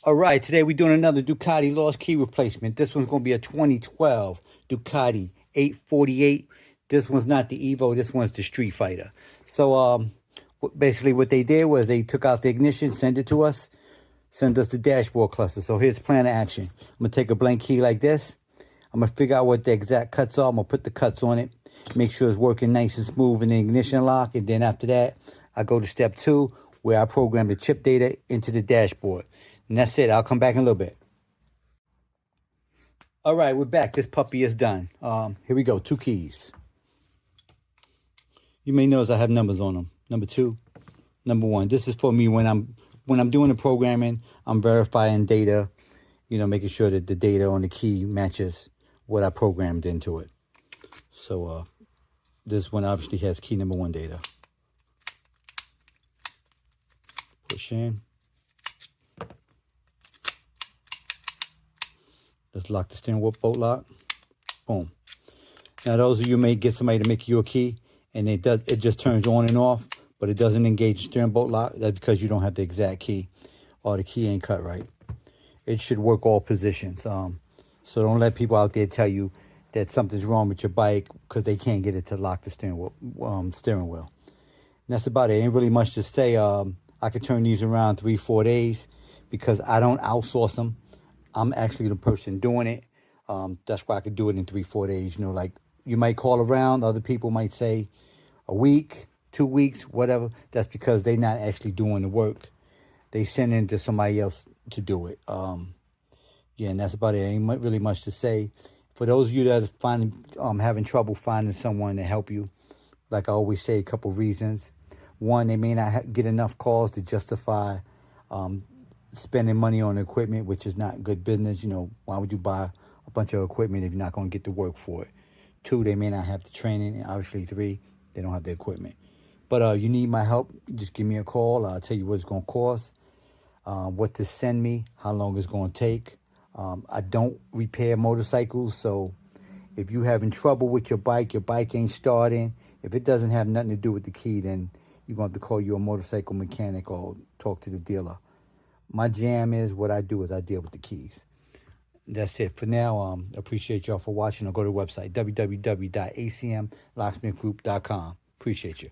All right, today we're doing another Ducati lost key replacement. This one's going to be a 2012 Ducati 848. This one's not the Evo. This one's the Streetfighter. So basically what they did was they took out the ignition, send it to us, send us the dashboard cluster. So here's plan of action. I'm going to take a blank key like this. I'm going to figure out what the exact cuts are. I'm going to put the cuts on it, make sure it's working nice and smooth in the ignition lock. And then after that, I go to step 2, where I program the chip data into the dashboard. And that's it. I'll come back in a little bit. All right, we're back. This puppy is done. Here we go. 2 keys. You may notice I have numbers on them. Number 2, number 1. This is for me when I'm doing the programming. I'm verifying data, making sure that the data on the key matches what I programmed into it. So this one obviously has key number 1 data. Push in. Let's lock the steering wheel bolt lock. Boom. Now those of you may get somebody to make you a key and it just turns on and off, but it doesn't engage the steering bolt lock. That's because you don't have the exact key or the key ain't cut right. It should work all positions. So don't let people out there tell you that something's wrong with your bike because they can't get it to lock the steering wheel. And that's about it. Ain't really much to say. I could turn these around 3-4 days because I don't outsource them. I'm actually the person doing it. That's why I could do it in 3-4 days. Like you might call around. Other people might say a week, 2 weeks, whatever. That's because they're not actually doing the work. They send it to somebody else to do it. Yeah, and that's about it. Ain't really much to say. For those of you that are having trouble finding someone to help you, like I always say, a couple reasons. One, they may not get enough calls to justify spending money on equipment, which is not good business. Why would you buy a bunch of equipment if you're not going to get the work for it? 2, they may not have the training. And obviously 3, they don't have the equipment. But you need my help, just give me a call. I'll tell you what it's going to cost, what to send me, how long it's going to take. I don't repair motorcycles, so if you're having trouble with your bike ain't starting, if it doesn't have nothing to do with the key, then you're going to have to call your motorcycle mechanic or talk to the dealer. My jam is what I do is I deal with the keys. That's it for now. Appreciate y'all for watching. Or go to the website, www.acmlocksmithgroup.com. Appreciate you.